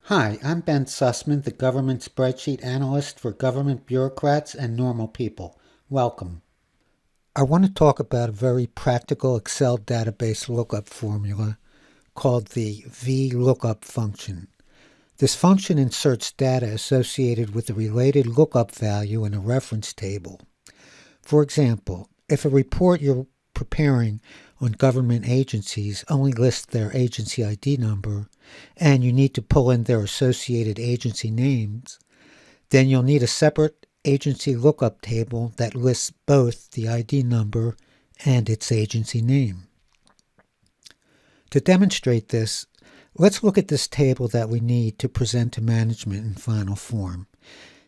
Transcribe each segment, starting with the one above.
Hi, I'm Ben Sussman, the government spreadsheet analyst for government bureaucrats and normal people. Welcome. I want to talk about a very practical Excel database lookup formula called the Vlookup function. This function inserts data associated with a related lookup value in a reference table. For example, if a report you're preparing on government agencies only lists their agency ID number and you need to pull in their associated agency names, then you'll need a separate agency lookup table that lists both the ID number and its agency name. To demonstrate this, let's look at this table that we need to present to management in final form.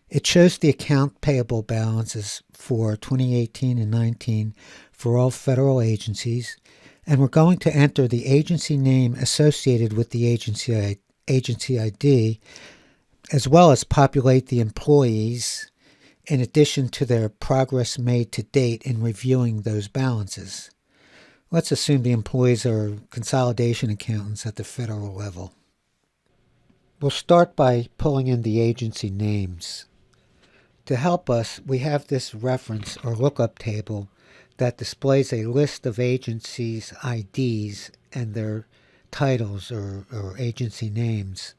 It shows the account payable balances for 2018 and 19 for all federal agencies, and we're going to enter the agency name associated with the agency ID, as well as populate the employees in addition to their progress made to date in reviewing those balances. Let's assume the employees are consolidation accountants at the federal level. We'll start by pulling in the agency names. To help us, we have this reference or lookup table that displays a list of agencies' IDs and their titles or agency names.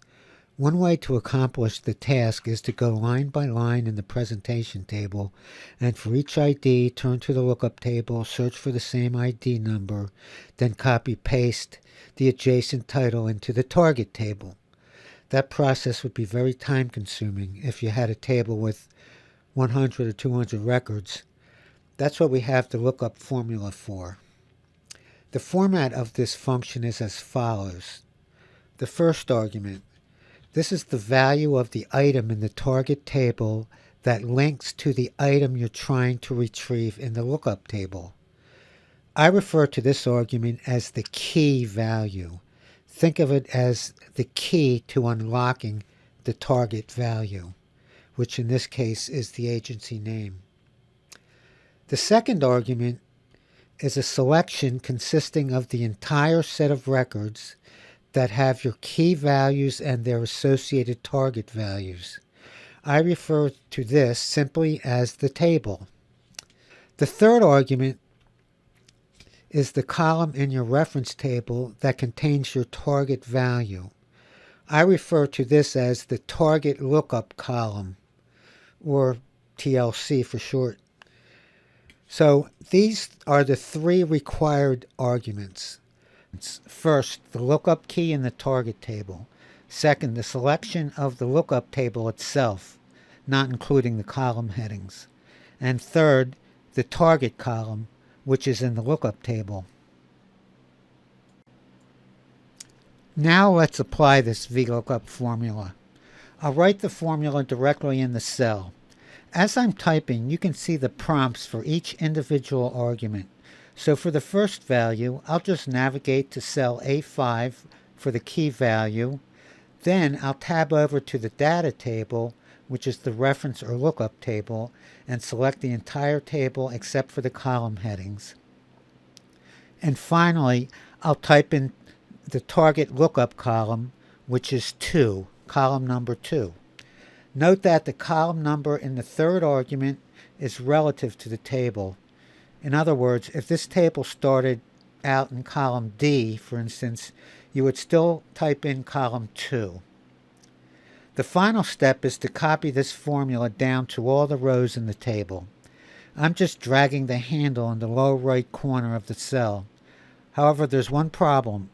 One way to accomplish the task is to go line by line in the presentation table, and for each ID, turn to the lookup table, search for the same ID number, then copy-paste the adjacent title into the target table. That process would be very time-consuming if you had a table with 100 or 200 records. That's what we have the lookup formula for. The format of this function is as follows. The first argument. This is the value of the item in the target table that links to the item you're trying to retrieve in the lookup table. I refer to this argument as the key value. Think of it as the key to unlocking the target value, which in this case is the agency name. The second argument is a selection consisting of the entire set of records that have your key values and their associated target values. I refer to this simply as the table. The third argument is the column in your reference table that contains your target value. I refer to this as the target lookup column, or TLC for short. So these are the three required arguments. First, the lookup key in the target table. Second, the selection of the lookup table itself, not including the column headings. And third, the target column, which is in the lookup table. Now let's apply this VLOOKUP formula. I'll write the formula directly in the cell. As I'm typing, you can see the prompts for each individual argument. So for the first value, I'll just navigate to cell A5 for the key value. Then I'll tab over to the data table, which is the reference or lookup table, and select the entire table except for the column headings. And finally, I'll type in the target lookup column, which is 2, column number 2. Note that the column number in the third argument is relative to the table. In other words, if this table started out in column D, for instance, you would still type in column 2. The final step is to copy this formula down to all the rows in the table. I'm just dragging the handle in the lower right corner of the cell. However, there's one problem.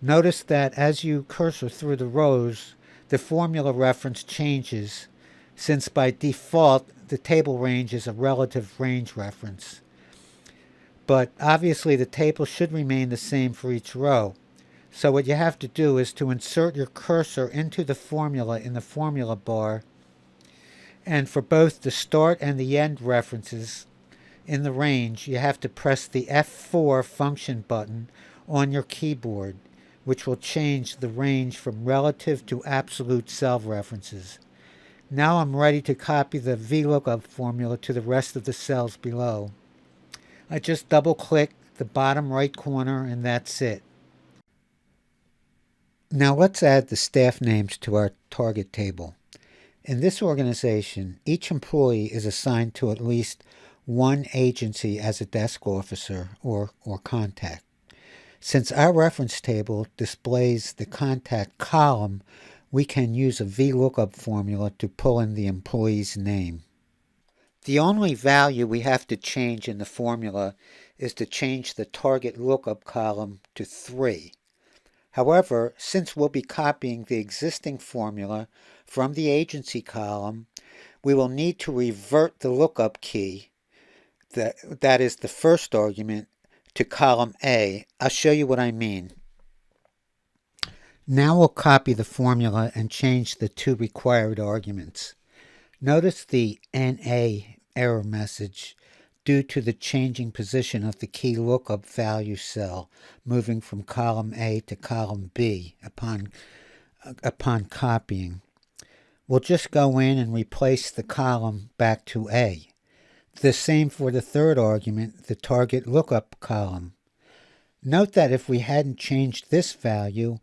Notice that as you cursor through the rows, the formula reference changes, since by default the table range is a relative range reference. But obviously the table should remain the same for each row. So what you have to do is to insert your cursor into the formula in the formula bar, and for both the start and the end references in the range, you have to press the F4 function button on your keyboard, which will change the range from relative to absolute cell references. Now I'm ready to copy the VLOOKUP formula to the rest of the cells below. I just double-click the bottom right corner and that's it. Now let's add the staff names to our target table. In this organization, each employee is assigned to at least one agency as a desk officer or contact. Since our reference table displays the contact column, we can use a Vlookup formula to pull in the employee's name. The only value we have to change in the formula is to change the target lookup column to 3. However, since we'll be copying the existing formula from the agency column, we will need to revert the lookup key, that is the first argument, to column A. I'll show you what I mean. Now we'll copy the formula and change the 2 required arguments. Notice the NA error message due to the changing position of the key lookup value cell, moving from column A to column B upon copying. We'll just go in and replace the column back to A. The same for the third argument, the target lookup column. Note that if we hadn't changed this value,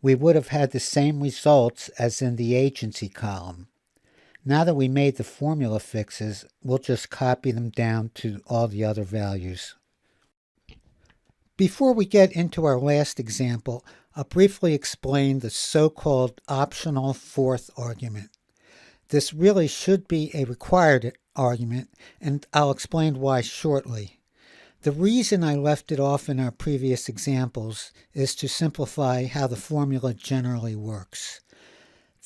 we would have had the same results as in the agency column. Now that we made the formula fixes, we'll just copy them down to all the other values. Before we get into our last example, I'll briefly explain the so-called optional fourth argument. This really should be a required argument, and I'll explain why shortly. The reason I left it off in our previous examples is to simplify how the formula generally works.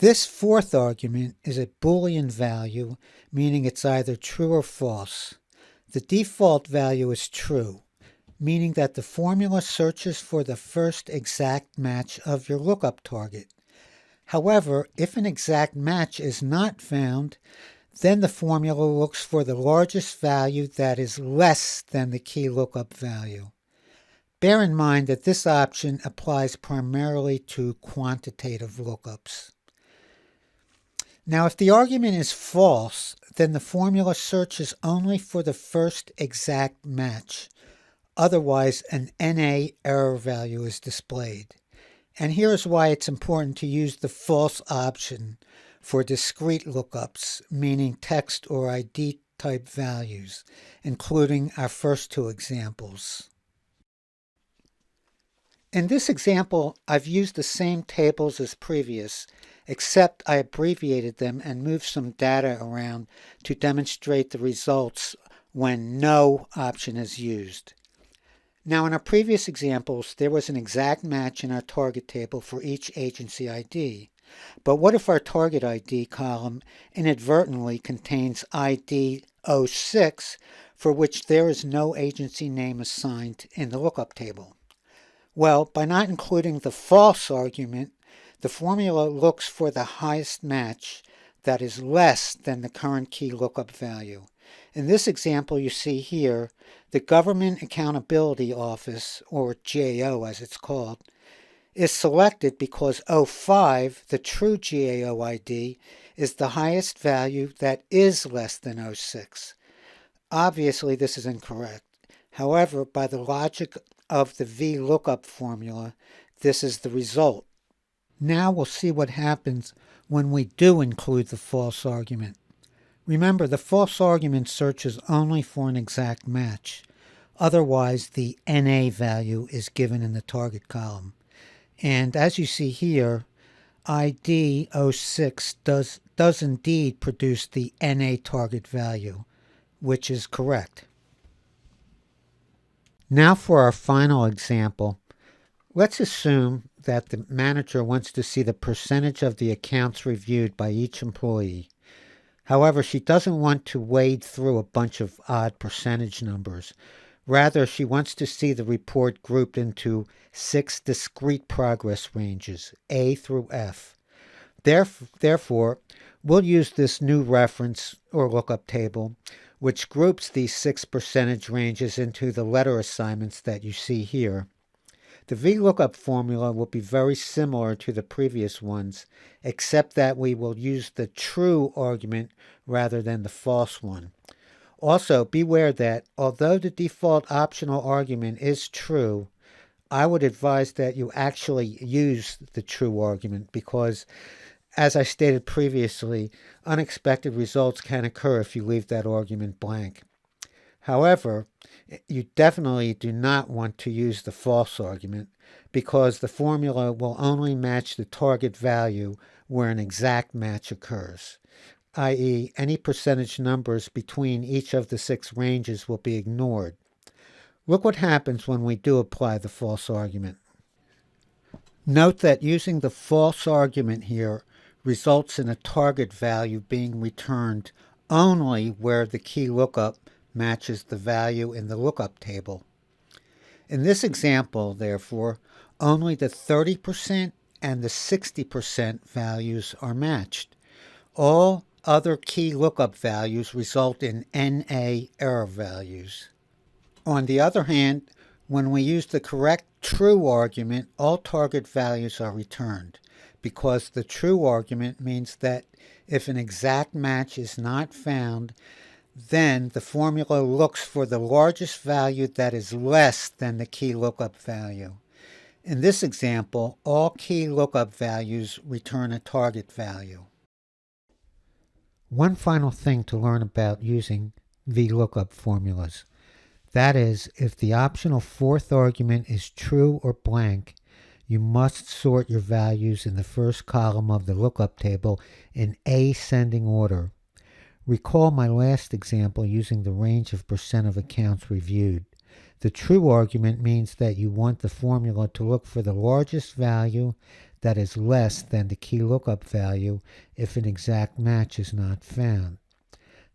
This fourth argument is a Boolean value, meaning it's either true or false. The default value is true, meaning that the formula searches for the first exact match of your lookup target. However, if an exact match is not found, then the formula looks for the largest value that is less than the key lookup value. Bear in mind that this option applies primarily to quantitative lookups. Now, if the argument is false, then the formula searches only for the first exact match. Otherwise, an NA error value is displayed. And here's why it's important to use the false option for discrete lookups, meaning text or ID type values, including our first 2 examples. In this example, I've used the same tables as previous, except I abbreviated them and moved some data around to demonstrate the results when no option is used. Now, in our previous examples, there was an exact match in our target table for each agency ID. But what if our target ID column inadvertently contains ID 06, for which there is no agency name assigned in the lookup table? Well, by not including the false argument, the formula looks for the highest match that is less than the current key lookup value. In this example you see here, the Government Accountability Office, or GAO as it's called, is selected because 05, the true GAO ID, is the highest value that is less than 06. Obviously this is incorrect. However, by the logic of the Vlookup formula, this is the result. Now we'll see what happens when we do include the false argument. Remember, the false argument searches only for an exact match. Otherwise, the NA value is given in the target column. And as you see here, ID 06 does indeed produce the NA target value, which is correct. Now for our final example, let's assume that the manager wants to see the percentage of the accounts reviewed by each employee. However, she doesn't want to wade through a bunch of odd percentage numbers. Rather, she wants to see the report grouped into 6 discrete progress ranges, A through F. Therefore, we'll use this new reference or lookup table, which groups these 6 percentage ranges into the letter assignments that you see here. The Vlookup formula will be very similar to the previous ones, except that we will use the true argument rather than the false one. Also, beware that although the default optional argument is true, I would advise that you actually use the true argument because, as I stated previously, unexpected results can occur if you leave that argument blank. However, you definitely do not want to use the false argument because the formula will only match the target value where an exact match occurs, i.e., any percentage numbers between each of the six ranges will be ignored. Look what happens when we do apply the false argument. Note that using the false argument here results in a target value being returned only where the key lookup matches the value in the lookup table. In this example, therefore, only the 30% and the 60% values are matched. All other key lookup values result in NA error values. On the other hand, when we use the correct true argument, all target values are returned because the true argument means that if an exact match is not found, then the formula looks for the largest value that is less than the key lookup value. In this example, all key lookup values return a target value. One final thing to learn about using Vlookup formulas. That is, if the optional fourth argument is true or blank, you must sort your values in the first column of the lookup table in ascending order. Recall my last example using the range of percent of accounts reviewed. The true argument means that you want the formula to look for the largest value that is less than the key lookup value if an exact match is not found.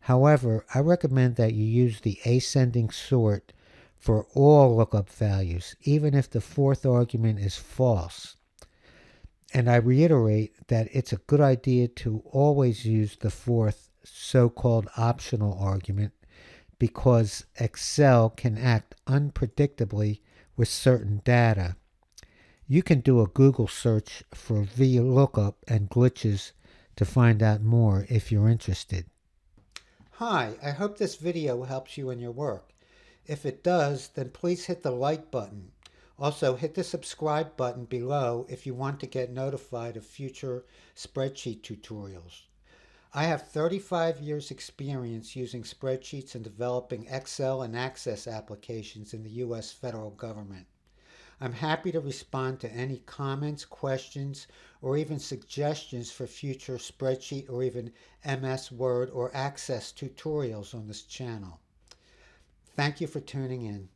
However, I recommend that you use the ascending sort for all lookup values, even if the fourth argument is false. And I reiterate that it's a good idea to always use the fourth so-called optional argument because Excel can act unpredictably with certain data. You can do a Google search for VLOOKUP and glitches to find out more if you're interested. Hi, I hope this video helps you in your work. If it does, then please hit the like button. Also, hit the subscribe button below if you want to get notified of future spreadsheet tutorials. I have 35 years experience using spreadsheets and developing Excel and Access applications in the U.S. federal government. I'm happy to respond to any comments, questions, or even suggestions for future spreadsheet or even MS Word or Access tutorials on this channel. Thank you for tuning in.